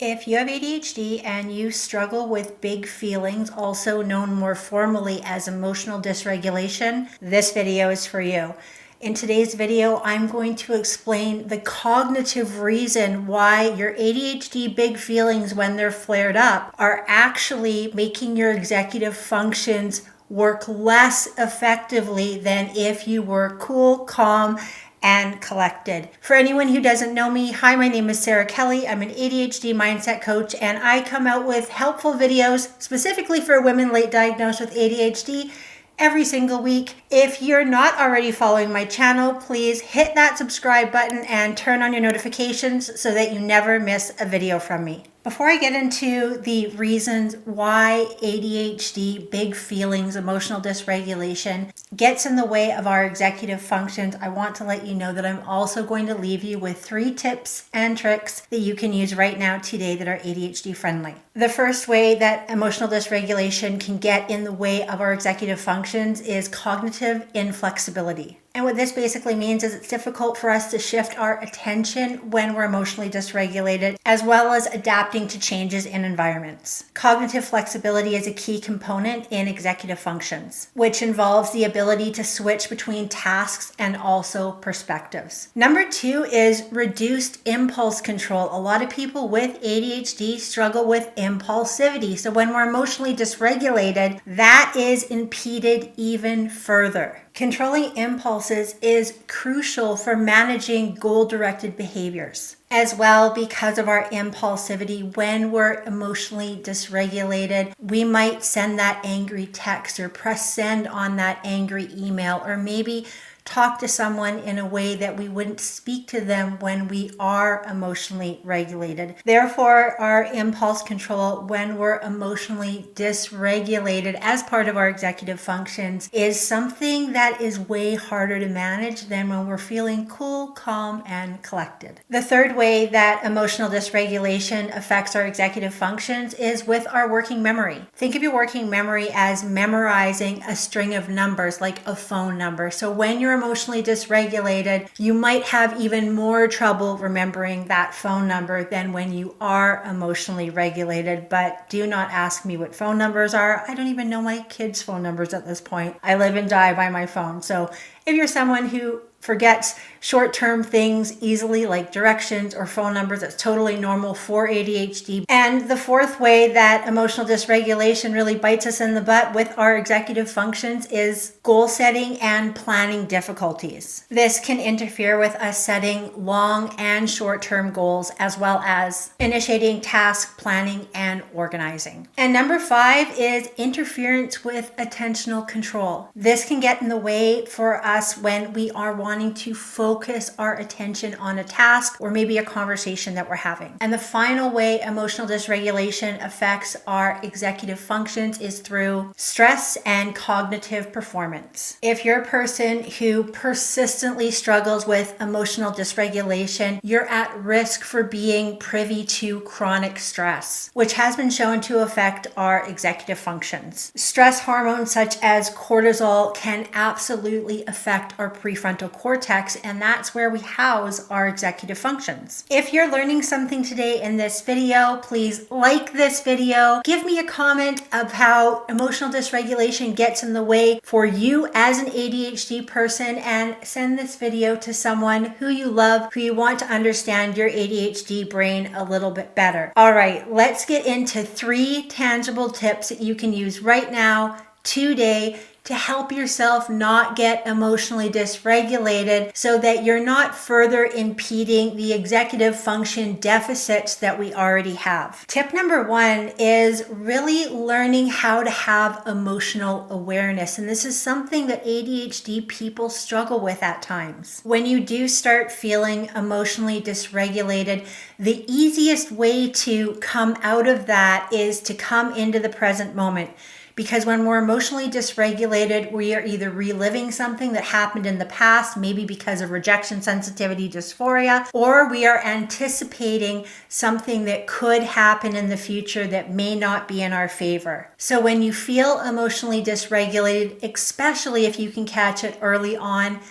If you have ADHD and you struggle with big feelings, also known more formally as emotional dysregulation, this video is for you. In today's video, I'm going to explain the cognitive reason why your ADHD big feelings, when they're flared up, are actually making your executive functions work less effectively than if you were cool, calm, and collected. For anyone who doesn't know me, hi, my name is Sara Kelly. I'm an ADHD mindset coach, and I come out with helpful videos specifically for women late diagnosed with ADHD every single week. If you're not already following my channel, please hit that subscribe button and turn on your notifications so that you never miss a video from me. Before I get into the reasons why ADHD, big feelings, emotional dysregulation gets in the way of our executive functions, I want to let you know that I'm also going to leave you with 3 tips and tricks that you can use right now today that are ADHD friendly. The first way that emotional dysregulation can get in the way of our executive functions is cognitive inflexibility. And what this basically means is it's difficult for us to shift our attention when we're emotionally dysregulated, as well as adapting to changes in environments. Cognitive flexibility is a key component in executive functions, which involves the ability to switch between tasks and also perspectives. Number 2 is reduced impulse control. A lot of people with ADHD struggle with impulsivity. So when we're emotionally dysregulated, that is impeded even further. Controlling impulses is crucial for managing goal-directed behaviors. As well, because of our impulsivity, when we're emotionally dysregulated, we might send that angry text or press send on that angry email, or maybe talk to someone in a way that we wouldn't speak to them when we are emotionally regulated. Therefore, our impulse control when we're emotionally dysregulated as part of our executive functions is something that is way harder to manage than when we're feeling cool, calm, and collected. The third way that emotional dysregulation affects our executive functions is with our working memory. Think of your working memory as memorizing a string of numbers, like a phone number. So when you're emotionally dysregulated, you might have even more trouble remembering that phone number than when you are emotionally regulated. But do not ask me what phone numbers are. I don't even know my kids' phone numbers at this point. I live and die by my phone. So if you're someone who forgets short-term things easily, like directions or phone numbers, that's totally normal for ADHD. And the fourth way that emotional dysregulation really bites us in the butt with our executive functions is goal setting and planning difficulties. This can interfere with us setting long and short-term goals, as well as initiating task planning and organizing. And number 5 is interference with attentional control. This can get in the way for us when we are wanting to focus our attention on a task or maybe a conversation that we're having. And the final way emotional dysregulation affects our executive functions is through stress and cognitive performance. If you're a person who persistently struggles with emotional dysregulation, you're at risk for being privy to chronic stress, which has been shown to affect our executive functions. Stress hormones such as cortisol can absolutely affect our prefrontal cortex, and that's where we house our executive functions. If you're learning something today in this video, please like this video. Give me a comment of how emotional dysregulation gets in the way for you as an ADHD person, and send this video to someone who you love, who you want to understand your ADHD brain a little bit better. All right, let's get into 3 tangible tips that you can use right now, today, to help yourself not get emotionally dysregulated so that you're not further impeding the executive function deficits that we already have. Tip number 1 is really learning how to have emotional awareness. And this is something that ADHD people struggle with at times. When you do start feeling emotionally dysregulated, the easiest way to come out of that is to come into the present moment. Because when we're emotionally dysregulated, we are either reliving something that happened in the past, maybe because of rejection sensitivity dysphoria, or we are anticipating something that could happen in the future that may not be in our favor. So when you feel emotionally dysregulated, especially if you can catch it early on,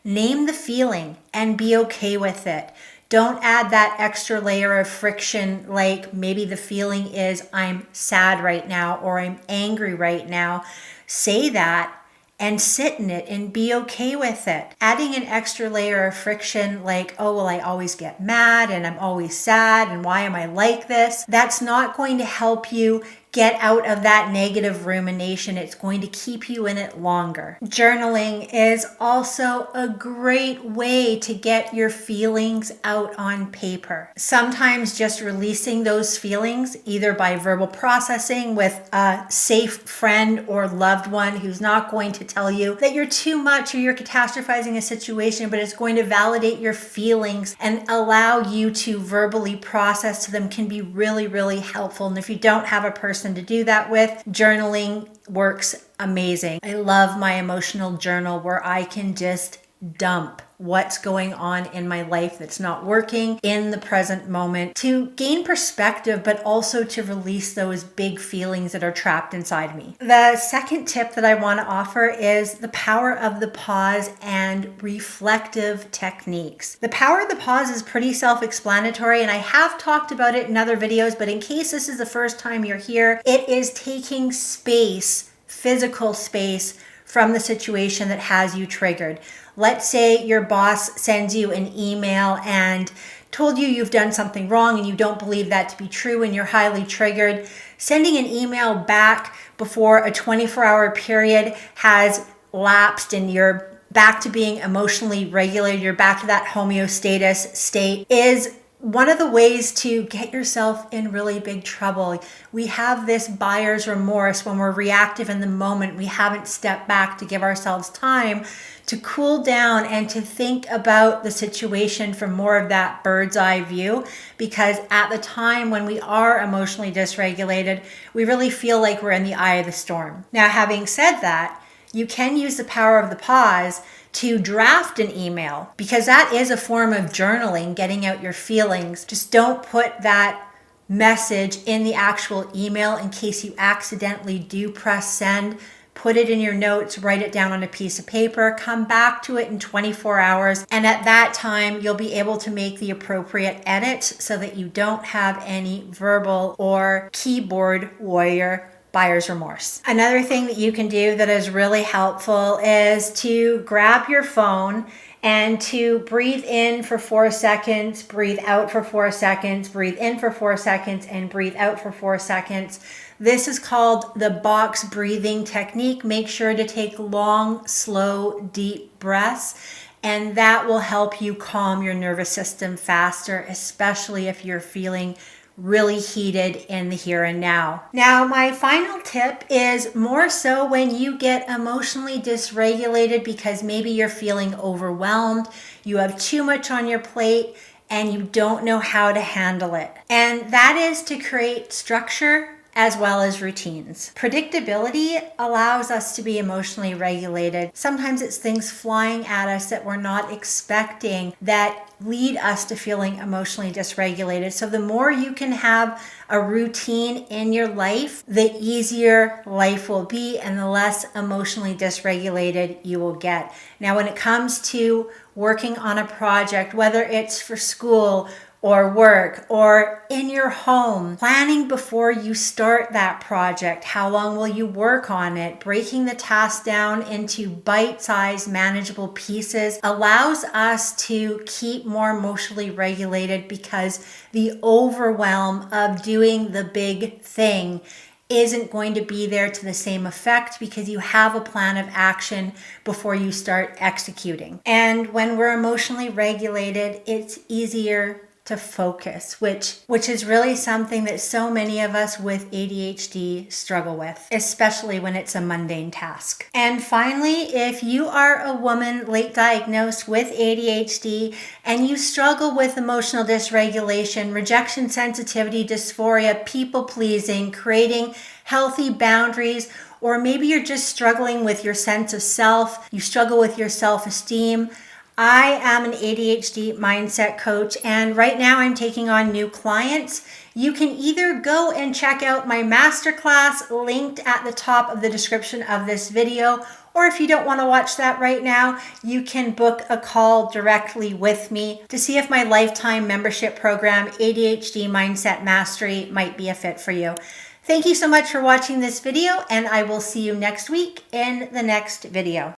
name the feeling and be okay with it. Don't add that extra layer of friction, like maybe the feeling is I'm sad right now or I'm angry right now. Say that and sit in it and be okay with it. Adding an extra layer of friction like, oh, well, I always get mad and I'm always sad and why am I like this? That's not going to help you get out of that negative rumination. It's going to keep you in it longer. Journaling is also a great way to get your feelings out on paper. Sometimes just releasing those feelings, either by verbal processing with a safe friend or loved one who's not going to tell you that you're too much or you're catastrophizing a situation, but it's going to validate your feelings and allow you to verbally process them, can be really, really helpful. And if you don't have a person to do that with, journaling works amazing. I love my emotional journal where I can just dump what's going on in my life that's not working in the present moment to gain perspective, but also to release those big feelings that are trapped inside me. The second tip that I want to offer is the power of the pause and reflective techniques. The power of the pause is pretty self-explanatory, and I have talked about it in other videos, but in case this is the first time you're here, it is taking space, physical space, from the situation that has you triggered. Let's say your boss sends you an email and told you you've done something wrong and you don't believe that to be true and you're highly triggered. Sending an email back before a 24-hour period has lapsed and you're back to being emotionally regulated, you're back to that homeostasis state, is one of the ways to get yourself in really big trouble. We have this buyer's remorse when we're reactive in the moment. We haven't stepped back to give ourselves time to cool down and to think about the situation from more of that bird's eye view, because at the time when we are emotionally dysregulated, we really feel like we're in the eye of the storm. Now, having said that, you can use the power of the pause to draft an email, because that is a form of journaling, getting out your feelings. Just don't put that message in the actual email in case you accidentally do press send. Put it in your notes, write it down on a piece of paper, come back to it in 24 hours. And at that time, you'll be able to make the appropriate edits so that you don't have any verbal or keyboard warrior buyer's remorse. Another thing that you can do that is really helpful is to grab your phone and to breathe in for 4 seconds, breathe out for 4 seconds, breathe in for 4 seconds, and breathe out for 4 seconds. This is called the box breathing technique. Make sure to take long, slow, deep breaths, and that will help you calm your nervous system faster, especially if you're feeling really heated in the here and now. Now, my final tip is more so when you get emotionally dysregulated because maybe you're feeling overwhelmed, you have too much on your plate, and you don't know how to handle it. And that is to create structure as well as routines. Predictability allows us to be emotionally regulated. Sometimes it's things flying at us that we're not expecting that lead us to feeling emotionally dysregulated. So the more you can have a routine in your life, the easier life will be and the less emotionally dysregulated you will get. Now, when it comes to working on a project, whether it's for school or work or in your home, planning before you start that project, how long will you work on it, breaking the task down into bite-sized manageable pieces allows us to keep more emotionally regulated, because the overwhelm of doing the big thing isn't going to be there to the same effect because you have a plan of action before you start executing. And when we're emotionally regulated, it's easier to focus, which is really something that so many of us with ADHD struggle with, especially when it's a mundane task. And finally, if you are a woman late diagnosed with ADHD and you struggle with emotional dysregulation, rejection sensitivity, dysphoria, people pleasing, creating healthy boundaries, or maybe you're just struggling with your sense of self, you struggle with your self-esteem, I am an ADHD mindset coach, and right now I'm taking on new clients. You can either go and check out my masterclass linked at the top of the description of this video, or if you don't want to watch that right now, you can book a call directly with me to see if my lifetime membership program, ADHD Mindset Mastery, might be a fit for you. Thank you so much for watching this video, and I will see you next week in the next video.